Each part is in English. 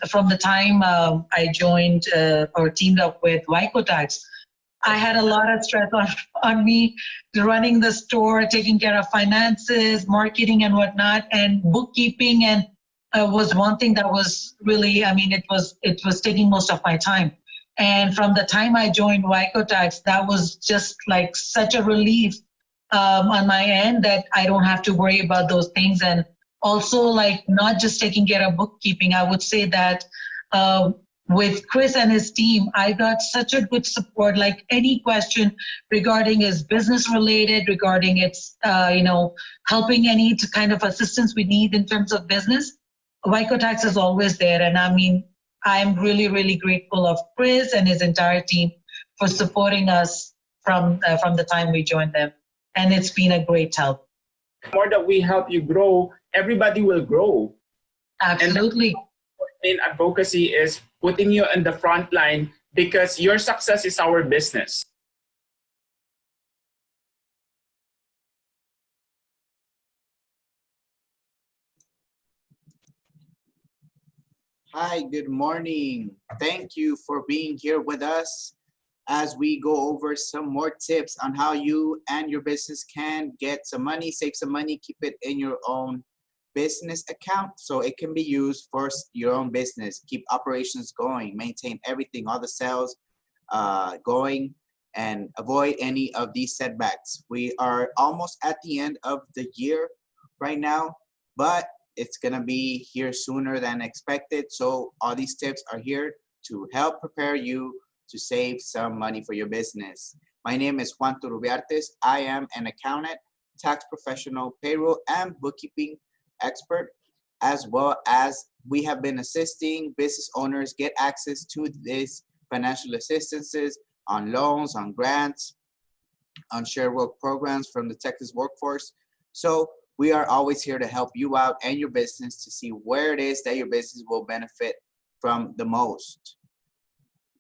from the time I joined or teamed up with Wycotax, I had a lot of stress on me running the store, taking care of finances, marketing and whatnot, and bookkeeping, and was one thing that was really, I mean, it was taking most of my time. And from the time I joined Wycotax, that was just like such a relief on my end that I don't have to worry about those things. And also, like, not just taking care of bookkeeping, I would say that with Chris and his team, I got such a good support. Like, any question regarding his business related, regarding its, helping any kind of assistance we need in terms of business, Wycotax is always there. And I mean, I'm really, really grateful of Chris and his entire team for supporting us from the time we joined them. And it's been a great help. The more that we help you grow, everybody will grow. Absolutely. And main advocacy is putting you in the front line because your success is our business. Hi, good morning. Thank you for being here with us as we go over some more tips on how you and your business can get some money, save some money, keep it in your own business account so it can be used for your own business, keep operations going, maintain everything, all the sales going, and avoid any of these setbacks. We are almost at the end of the year right now, but it's gonna be here sooner than expected. So all these tips are here to help prepare you to save some money for your business. My name is Juan Turubiartes. I am an accountant, tax professional, payroll, and bookkeeping expert, as well as we have been assisting business owners get access to these financial assistances on loans, on grants, on share work programs from the Texas workforce. So we are always here to help you out and your business to see where it is that your business will benefit from the most.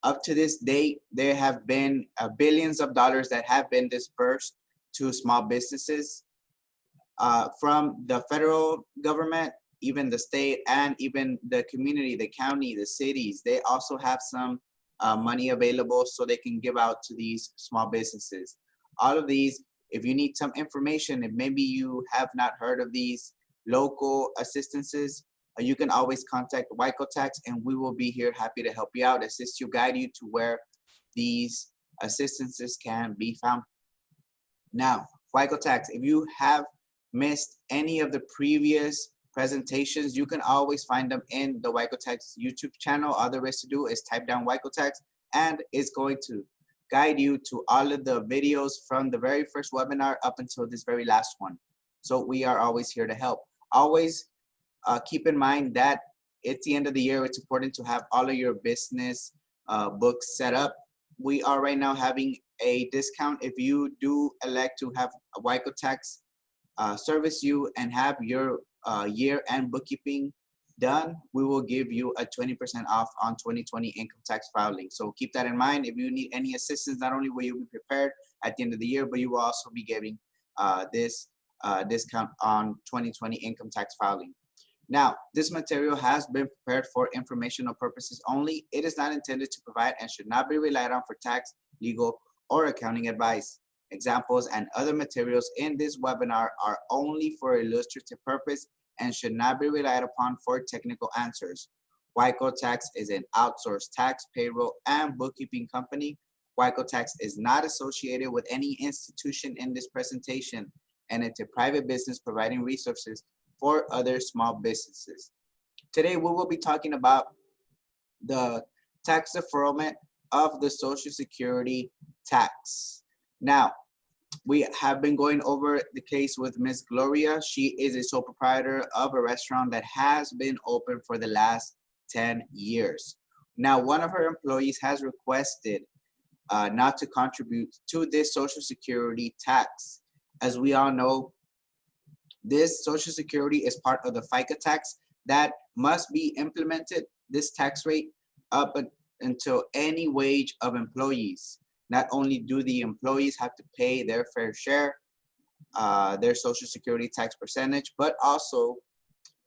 Up to this date, there have been billions of dollars that have been dispersed to small businesses from the federal government, even the state, and even the community, the county, the cities. They also have some money available so they can give out to these small businesses. All of these, if you need some information, if maybe you have not heard of these local assistances, you can always contact Wycotax and we will be here happy to help you out, assist you, guide you to where these assistances can be found. Now, Wycotax, if you have missed any of the previous presentations, you can always find them in the Wycotax YouTube channel. All there is to do is type down Wycotax and it's going to guide you to all of the videos from the very first webinar up until this very last one. So we are always here to help. Always keep in mind that at the end of the year, it's important to have all of your business books set up. We are right now having a discount. If you do elect to have a Wycotax service you and have your year-end bookkeeping done, we will give you a 20% off on 2020 income tax filing. So keep that in mind. If you need any assistance, not only will you be prepared at the end of the year, but you will also be getting this discount on 2020 income tax filing. Now, this material has been prepared for informational purposes only. It is not intended to provide and should not be relied on for tax, legal, or accounting advice. Examples and other materials in this webinar are only for illustrative purpose and should not be relied upon for technical answers. Wycotax is an outsourced tax, payroll, and bookkeeping company. Wycotax is not associated with any institution in this presentation, and it's a private business providing resources for other small businesses. Today, we will be talking about the tax deferral of the Social Security tax. Now, we have been going over the case with Ms. Gloria. She is a sole proprietor of a restaurant that has been open for the last 10 years. Now, one of her employees has requested not to contribute to this Social Security tax. As we all know, this Social Security is part of the FICA tax that must be implemented, this tax rate, up until any wage of employees. Not only do the employees have to pay their fair share, their Social Security tax percentage, but also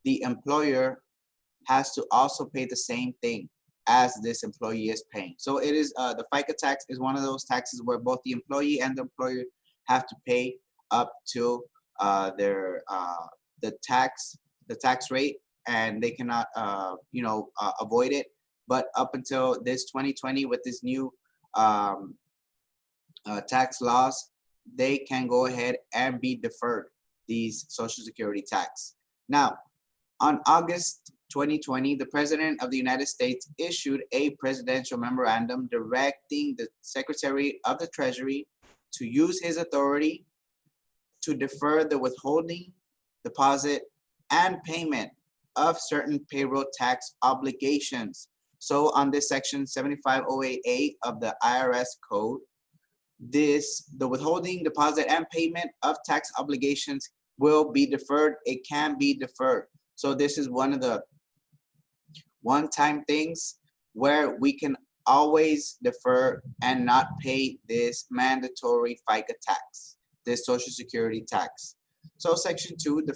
the employer has to also pay the same thing as this employee is paying. So it is the FICA tax is one of those taxes where both the employee and the employer have to pay up to their the tax rate, and they cannot avoid it. But up until this 2020, with this new tax laws, they can go ahead and be deferred these Social Security tax. Now, on August 2020, the President of the United States issued a presidential memorandum directing the Secretary of the Treasury to use his authority to defer the withholding, deposit, and payment of certain payroll tax obligations. So on this section 7508A of the IRS code, the withholding, deposit, and payment of tax obligations will be deferred. It can be deferred. So this is one of the one-time things where we can always defer and not pay this mandatory FICA tax, this Social Security tax. So section 2,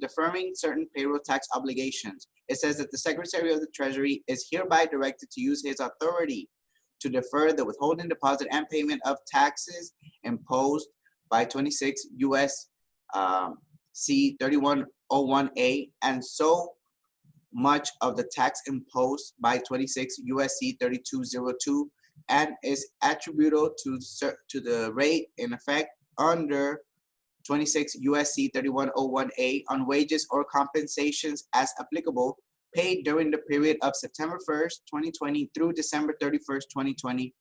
deferring certain payroll tax obligations. It says that the Secretary of the Treasury is hereby directed to use his authority to defer the withholding, deposit, and payment of taxes imposed by 26 U.S.C. 3101A, and so much of the tax imposed by 26 U.S.C. 3202, and is attributable to the rate in effect under 26 U.S.C. 3101A on wages or compensations as applicable, paid during the period of September 1st, 2020 through December 31st, 2020,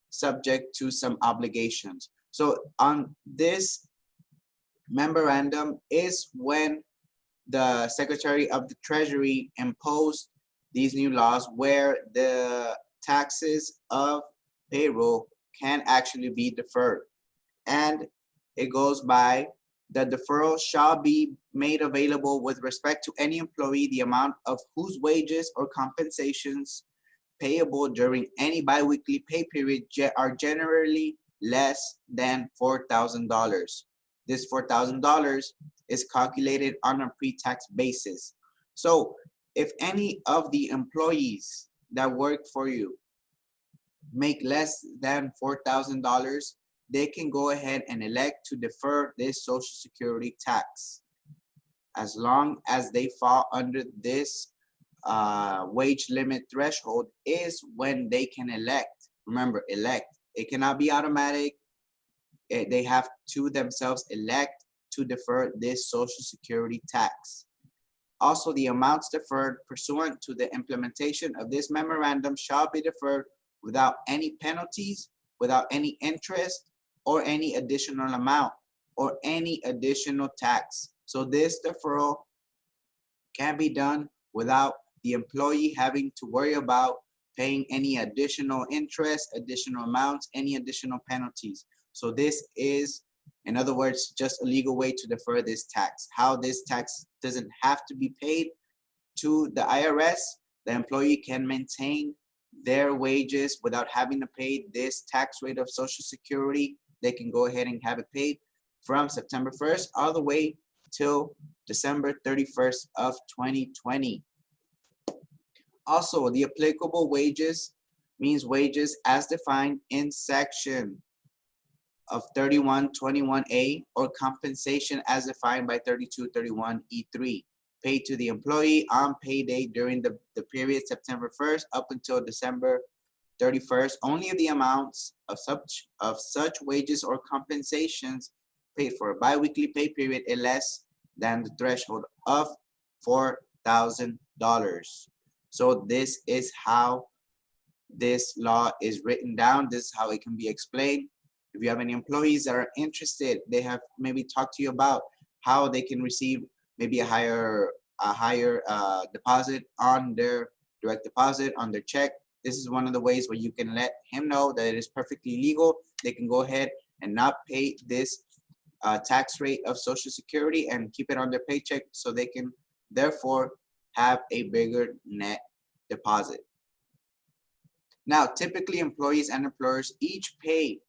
subject to some obligations. So on this memorandum is when the Secretary of the Treasury imposed these new laws where the taxes of payroll can actually be deferred. And it goes by, the deferral shall be made available with respect to any employee, the amount of whose wages or compensations payable during any biweekly pay period are generally less than $4,000. This $4,000 is calculated on a pre-tax basis. So if any of the employees that work for you make less than $4,000, they can go ahead and elect to defer this Social Security tax. As long as they fall under this wage limit threshold is when they can elect. Remember, elect. It cannot be automatic. They have to themselves elect to defer this Social Security tax. Also, the amounts deferred pursuant to the implementation of this memorandum shall be deferred without any penalties, without any interest, or any additional amount, or any additional tax. So this deferral can be done without the employee having to worry about paying any additional interest, additional amounts, any additional penalties. So this is, in other words, just a legal way to defer this tax. How this tax doesn't have to be paid to the IRS, the employee can maintain their wages without having to pay this tax rate of Social Security. They can go ahead and have it paid from September 1st all the way till December 31st of 2020. Also, the applicable wages means wages as defined in section of 3121A or compensation as defined by 3231E3, paid to the employee on payday during the period September 1st up until December 31st. Only the amounts of such wages or compensations paid for a biweekly pay period is less than the threshold of $4,000. So this is how this law is written down. This is how it can be explained. If you have any employees that are interested, they have maybe talked to you about how they can receive maybe a higher deposit on their direct deposit on their check. This is one of the ways where you can let him know that it is perfectly legal. They can go ahead and not pay this tax rate of Social Security and keep it on their paycheck, so they can therefore have a bigger net deposit. Now, typically employees and employers each pay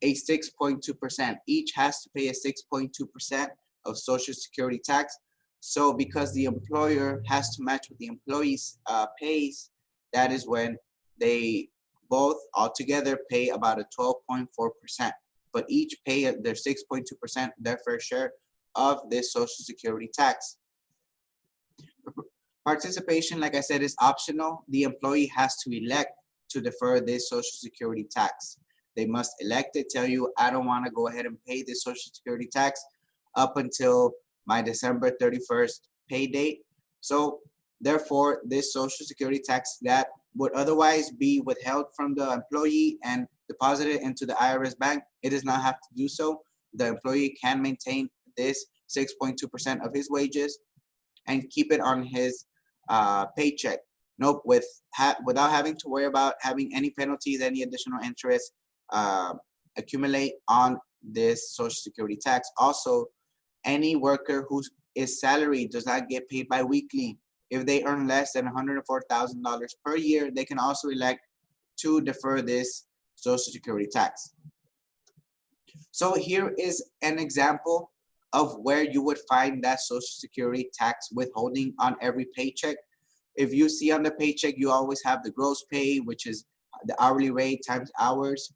a 6.2%. Each has to pay a 6.2% of Social Security tax. So because the employer has to match what the employees pays, that is when they both altogether pay about a 12.4%, but each pay their 6.2%, their fair share of this Social Security tax. Participation, like I said, is optional. The employee has to elect to defer this Social Security tax. They must elect it, tell you, I don't want to go ahead and pay this Social Security tax up until my December 31st pay date. So therefore, this Social Security tax that would otherwise be withheld from the employee and deposited into the IRS bank, it does not have to do so. The employee can maintain this 6.2% of his wages and keep it on his paycheck. Nope, without having to worry about having any penalties, any additional interest accumulate on this Social Security tax. Also, any worker who is salaried does not get paid bi-weekly. If they earn less than $104,000 per year, they can also elect to defer this Social Security tax. So here is an example of where you would find that Social Security tax withholding on every paycheck. If you see on the paycheck, you always have the gross pay, which is the hourly rate times hours,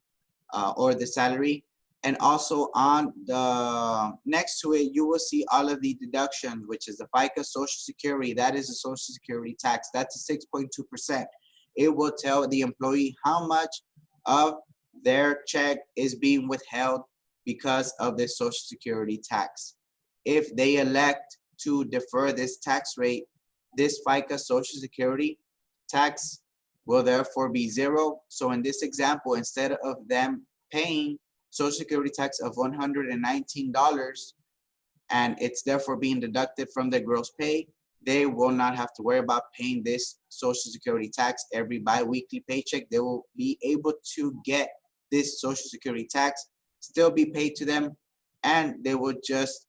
or the salary. And also on the next to it, you will see all of the deductions, which is the FICA, Social Security. That is a Social Security tax. That's a 6.2%. It will tell the employee how much of their check is being withheld because of this Social Security tax. If they elect to defer this tax rate, this FICA Social Security tax will therefore be zero. So in this example, instead of them paying Social Security tax of $119, and it's therefore being deducted from their gross pay, they will not have to worry about paying this Social Security tax every bi-weekly paycheck. They will be able to get this Social Security tax, still be paid to them, and they will just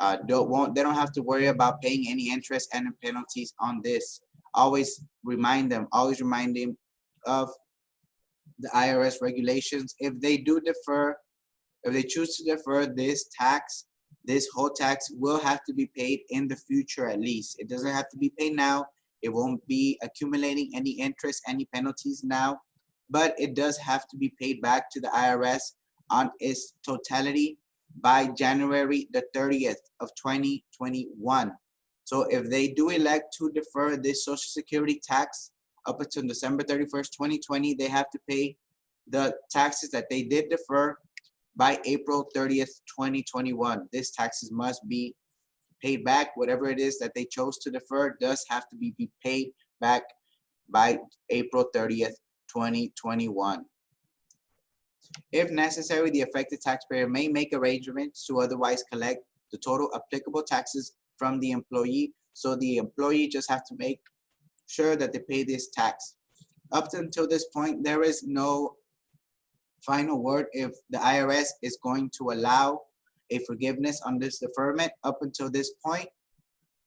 they don't have to worry about paying any interest and penalties on this. Always remind them of the IRS regulations. If they choose to defer this tax, this whole tax will have to be paid in the future at least. It doesn't have to be paid now. It won't be accumulating any interest, any penalties now, but it does have to be paid back to the IRS on its totality by January the 30th of 2021. So if they do elect to defer this Social Security tax up until December 31st, 2020, they have to pay the taxes that they did defer by April 30th, 2021. This taxes must be paid back. Whatever it is that they chose to defer does have to be paid back by April 30th, 2021. If necessary, the affected taxpayer may make arrangements to otherwise collect the total applicable taxes from the employee. So the employee just have to make sure that they pay this tax. Up until this point, there is no final word if the IRS is going to allow a forgiveness on this deferment up until this point.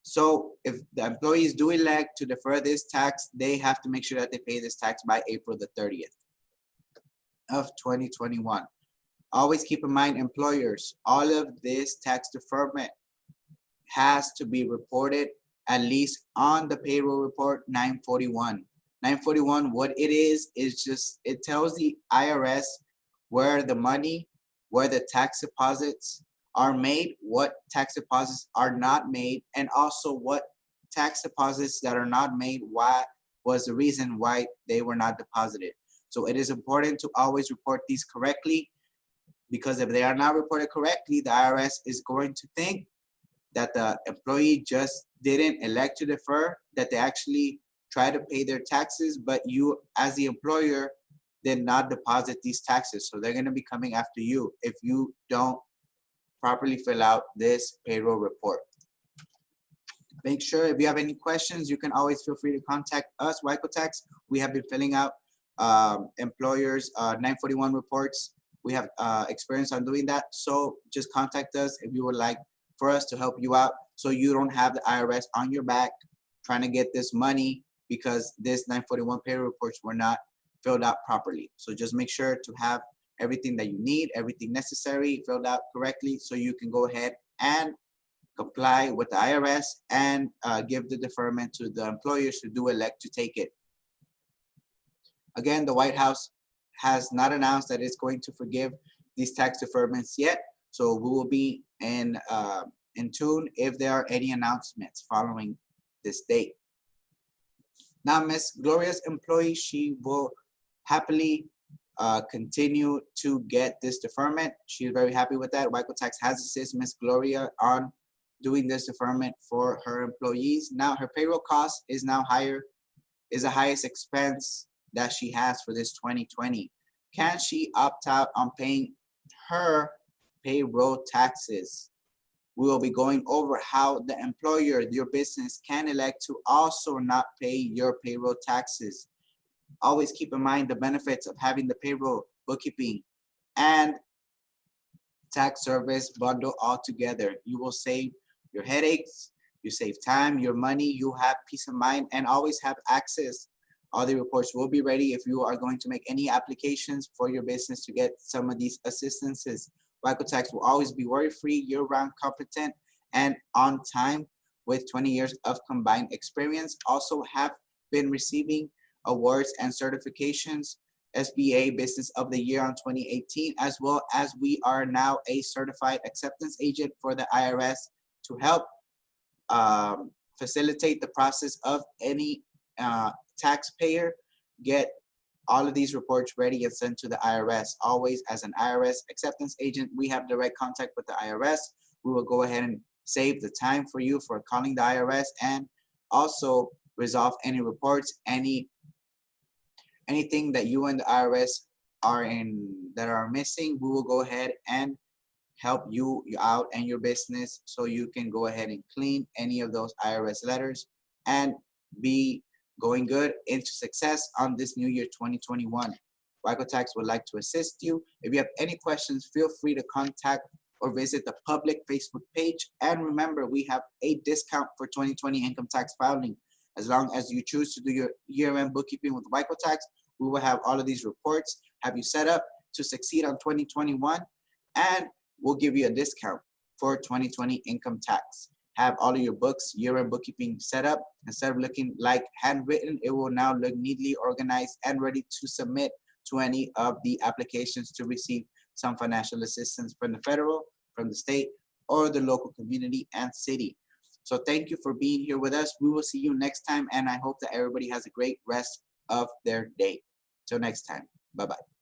So if the employees do elect to defer this tax, they have to make sure that they pay this tax by April the 30th of 2021. Always keep in mind, employers, all of this tax deferment has to be reported at least on the payroll report 941. 941, what it is just, it tells the IRS where the money, where the tax deposits are made, what tax deposits are not made, and also what tax deposits that are not made, what was the reason why they were not deposited. So it is important to always report these correctly, because if they are not reported correctly, the IRS is going to think that the employee just didn't elect to defer, that they actually try to pay their taxes, but you as the employer did not deposit these taxes. So they're going to be coming after you if you don't properly fill out this payroll report. Make sure if you have any questions, you can always feel free to contact us, Tax. We have been filling out employers 941 reports. We have experience on doing that. So just contact us if you would like for us to help you out, so you don't have the IRS on your back trying to get this money because this 941 payroll reports were not filled out properly. So just make sure to have everything that you need, everything necessary filled out correctly, so you can go ahead and comply with the IRS and give the deferment to the employers who do elect to take it. Again, the White House has not announced that it's going to forgive these tax deferments yet, so we will be in tune if there are any announcements following this date. Now, Miss Gloria's employee, she will happily continue to get this deferment. She's very happy with that. WICO Tax has assisted Miss Gloria on doing this deferment for her employees. Now her payroll cost is now higher, is the highest expense that she has for this 2020. Can she opt out on paying her payroll taxes? We will be going over how the employer, your business, can elect to also not pay your payroll taxes. Always keep in mind the benefits of having the payroll, bookkeeping, and tax service bundle all together. You will save your headaches, you save time, your money, you have peace of mind, and always have access. All the reports will be ready if you are going to make any applications for your business to get some of these assistances. WICO Tax will always be worry-free, year-round, competent, and on time with 20 years of combined experience. Also have been receiving awards and certifications, SBA Business of the Year on 2018, as well as we are now a certified acceptance agent for the IRS to help facilitate the process of any taxpayer get all of these reports ready and sent to the IRS. Always, as an IRS acceptance agent, we have direct contact with the IRS. We will go ahead and save the time for you for calling the IRS and also resolve any reports, anything that you and the IRS that are missing. We will go ahead and help you out and your business so you can go ahead and clean any of those IRS letters and be going good into success on this new year 2021. WICO Tax would like to assist you. If you have any questions, feel free to contact or visit the public Facebook page. And remember, we have a discount for 2020 income tax filing. As long as you choose to do your year-end bookkeeping with WICO Tax, we will have all of these reports, have you set up to succeed on 2021, and we'll give you a discount for 2020 income tax. Have all of your books, year-end bookkeeping set up. Instead of looking like handwritten, it will now look neatly organized and ready to submit to any of the applications to receive some financial assistance from the federal, from the state, or the local community and city. So thank you for being here with us. We will see you next time, and I hope that everybody has a great rest of their day. Till next time, bye-bye.